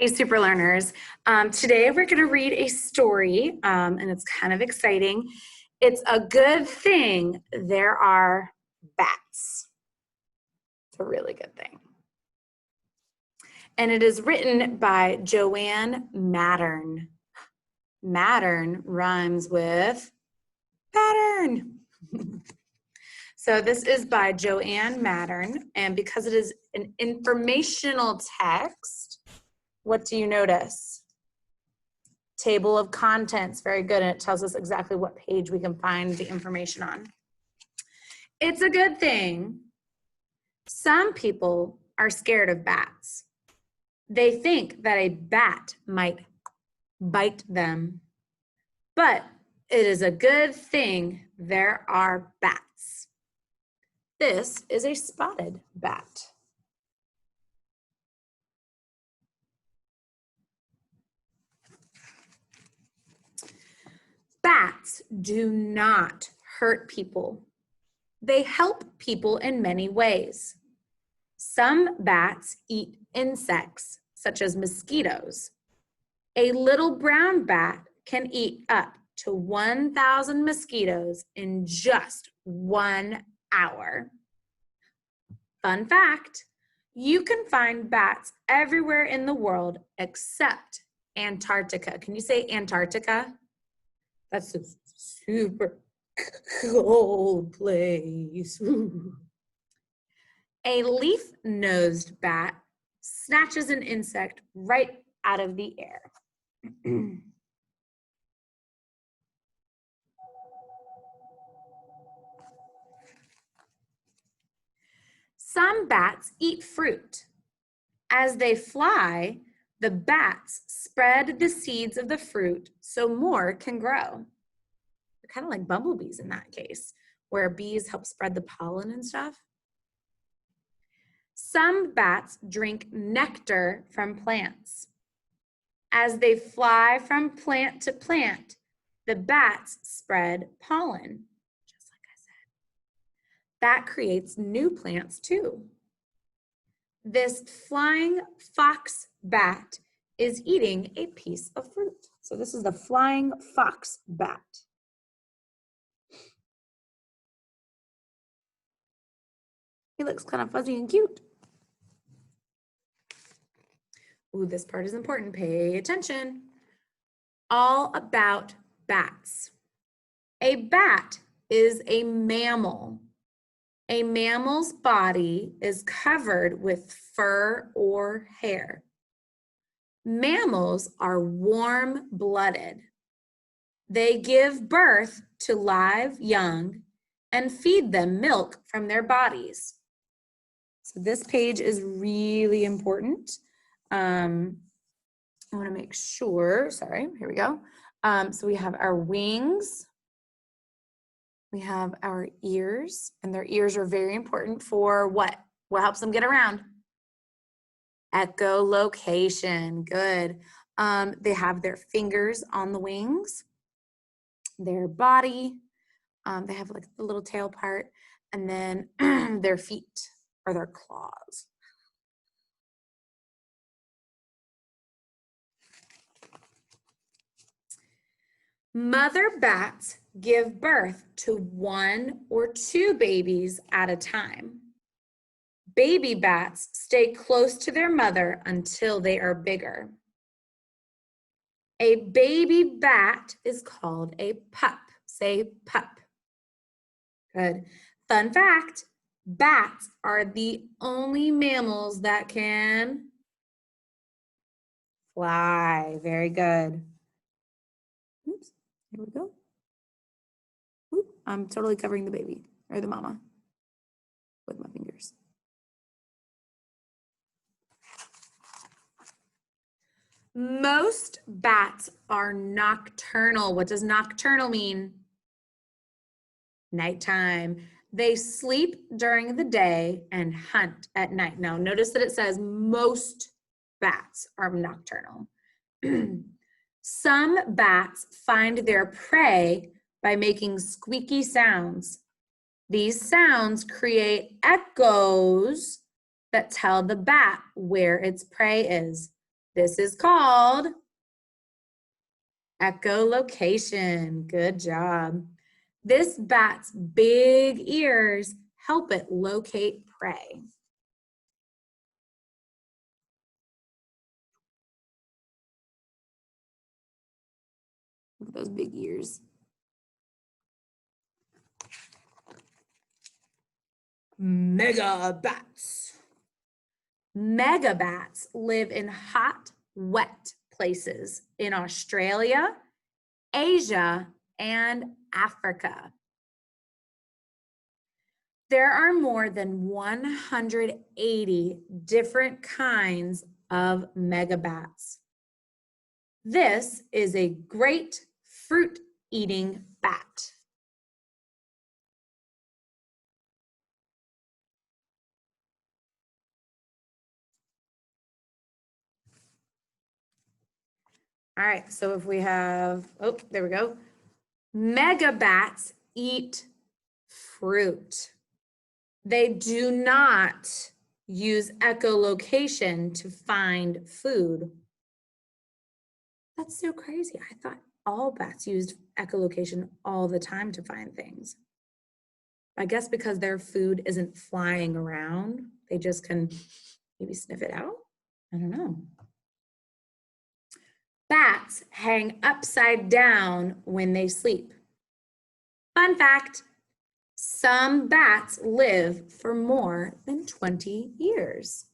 Hey, super learners. Today we're going to read a story, and it's kind of exciting. It's a good thing there are bats. It's a really good thing. And it is written by Joanne Mattern. Mattern rhymes with pattern. So this is by Joanne Mattern, and because it is an informational text, what do you notice? Table of contents, very good, and it tells us exactly what page we can find the information on. It's a good thing. Some people are scared of bats. They think that a bat might bite them, but it is a good thing there are bats. This is a spotted bat. Bats do not hurt people. They help people in many ways. Some bats eat insects, such as mosquitoes. A little brown bat can eat up to 1,000 mosquitoes in just 1 hour. Fun fact, you can find bats everywhere in the world except Antarctica. Can you say Antarctica? That's a super cold place. Ooh. A leaf-nosed bat snatches an insect right out of the air. Some bats eat fruit. As they fly, the bats spread the seeds of the fruit so more can grow. They're kind of like bumblebees in that case, where bees help spread the pollen and stuff. Some bats drink nectar from plants. As they fly from plant to plant, the bats spread pollen, just like I said. That creates new plants too. This flying fox bat is eating a piece of fruit. So this is the flying fox bat. He looks kind of fuzzy and cute. Ooh, this part is important. Pay attention. All about bats. A bat is a mammal. A mammal's body is covered with fur or hair. Mammals are warm-blooded. They give birth to live young and feed them milk from their bodies. So this page is really important. I want to make sure, sorry, here we go. So we have our wings. We have our ears, and their ears are very important for what? What helps them get around? Echolocation, good. They have their fingers on the wings, their body, they have like the little tail part, and then their feet or their claws. Mother bats give birth to 1 or 2 babies at a time. Baby bats stay close to their mother until they are bigger. A baby bat is called a pup. Say pup. Good. Fun fact, bats are the only mammals that can fly. Very good. Oops. Here we go. Oop, I'm totally covering the baby or the mama with my fingers. Most bats are nocturnal. What does nocturnal mean? Nighttime. They sleep during the day and hunt at night. Now notice that it says most bats are nocturnal. Some bats find their prey by making squeaky sounds. These sounds create echoes that tell the bat where its prey is. This is called echolocation. Good job. This bat's big ears help it locate prey. Look at those big ears. Megabats. Megabats live in hot, wet places in Australia, Asia, and Africa. There are more than 180 different kinds of megabats. This is a great fruit-eating bat. All right, so if we have, oh, there we go. Megabats eat fruit. They do not use echolocation to find food. That's so crazy. I thought all bats used echolocation all the time to find things. I guess because their food isn't flying around, they just can maybe sniff it out. I don't know. Bats hang upside down when they sleep. Fun fact, some bats live for more than 20 years.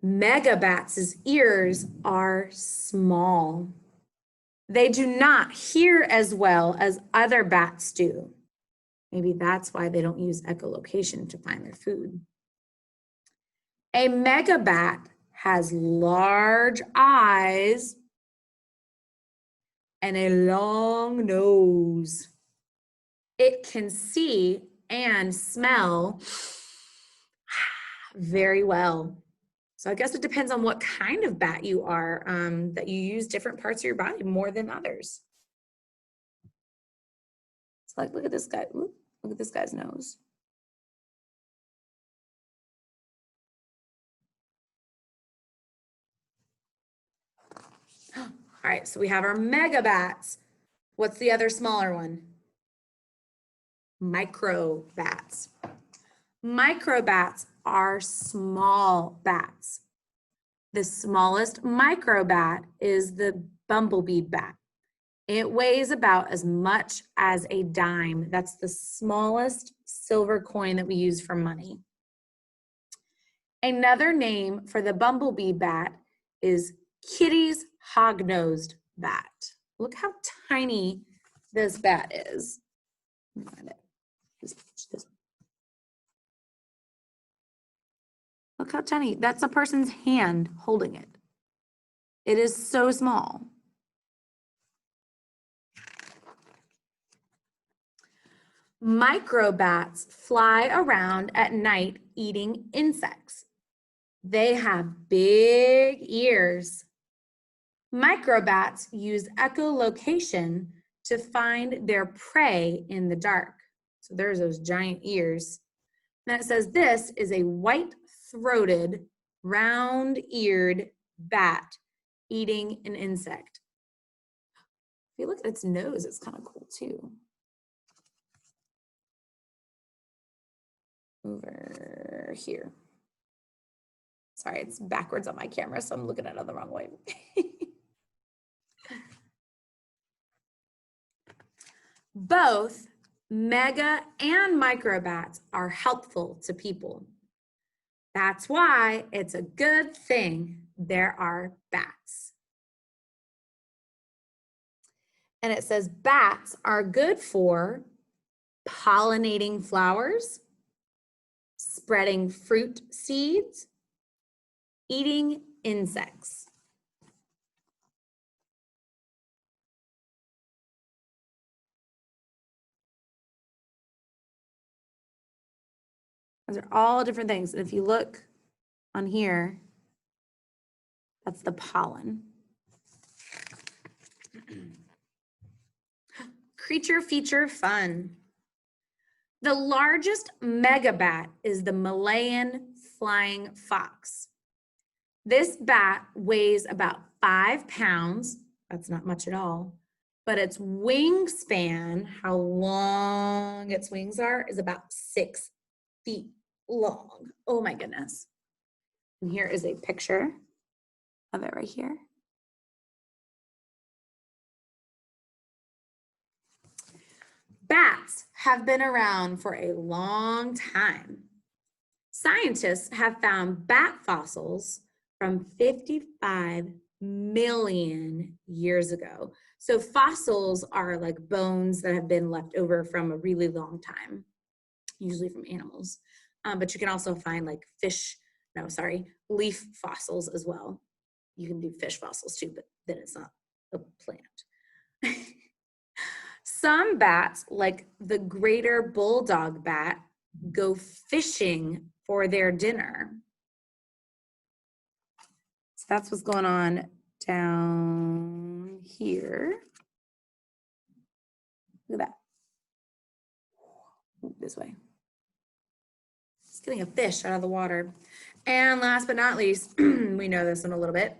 Megabats' ears are small. They do not hear as well as other bats do. Maybe that's why they don't use echolocation to find their food. A megabat has large eyes and a long nose. It can see and smell very well. So I guess it depends on what kind of bat you are, that you use different parts of your body more than others. It's like, look at this guy. Ooh, look at this guy's nose. All right, so we have our megabats. What's the other smaller one? Microbats. Microbats are small bats. The smallest microbat is the bumblebee bat. It weighs about as much as a dime. That's the smallest silver coin that we use for money. Another name for the bumblebee bat is Kitty's hog-nosed bat. Look how tiny this bat is. Let me find it. Look how tiny. That's a person's hand holding it. It is so small. Microbats fly around at night eating insects. They have big ears. Microbats use echolocation to find their prey in the dark. So there's those giant ears. And it says this is a white-throated, round-eared bat eating an insect. If you look at its nose, it's kind of cool too. Over here. Sorry, it's backwards on my camera, so I'm looking at it the wrong way. Both mega and microbats are helpful to people. That's why it's a good thing there are bats. And it says bats are good for pollinating flowers, spreading fruit seeds, eating insects. Those are all different things. And if you look on here, that's the pollen. creature feature fun. The largest megabat is the Malayan flying fox. This bat weighs about 5 pounds. That's not much at all. But its wingspan, how long its wings are, is about 6 feet long. Oh my goodness. And here is a picture of it right here. Bats have been around for a long time. Scientists have found bat fossils from 55 million years ago. So fossils are like bones that have been left over from a really long time, usually from animals. But you can also find like leaf fossils as well. You can do fish fossils too, but then it's not a plant. Some bats, like the greater bulldog bat, go fishing for their dinner. So that's what's going on down here. Look at that. Move this way. It's getting a fish out of the water. And last but not least, we know this one a little bit.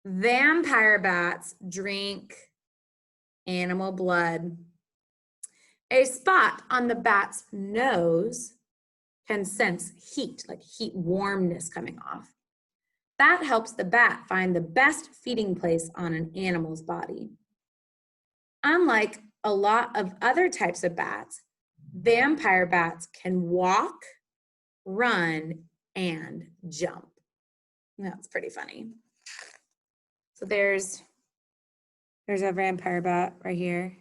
Vampire bats drink animal blood. A spot on the bat's nose can sense heat, like heat warmness coming off. That helps the bat find the best feeding place on an animal's body. Unlike a lot of other types of bats, vampire bats can walk, run, and jump. That's pretty funny. So there's a vampire bat right here.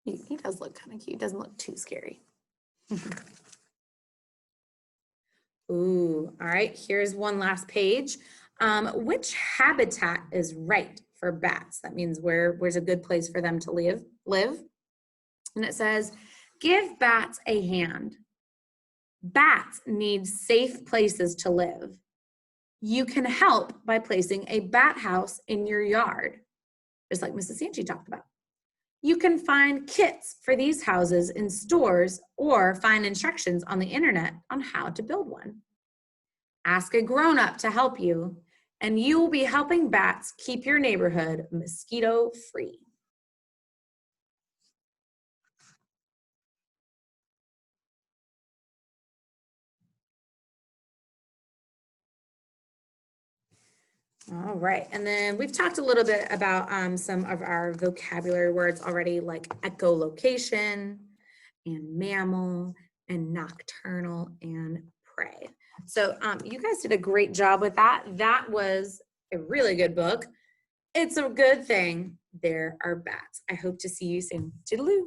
He does look kind of cute. Doesn't look too scary. Ooh, all right, here's one last page. Which habitat is right for bats? That means where's a good place for them to live. And it says, give bats a hand. Bats need safe places to live. You can help by placing a bat house in your yard, just like Mrs. Sanchi talked about. You can find kits for these houses in stores or find instructions on the internet on how to build one. Ask a grown-up to help you, and you will be helping bats keep your neighborhood mosquito-free. All right, and then we've talked a little bit about some of our vocabulary words already, like echolocation and mammal and nocturnal and prey. So you guys did a great job with that. That was a really good book. It's a good thing there are bats. I hope to see you soon. Toodaloo.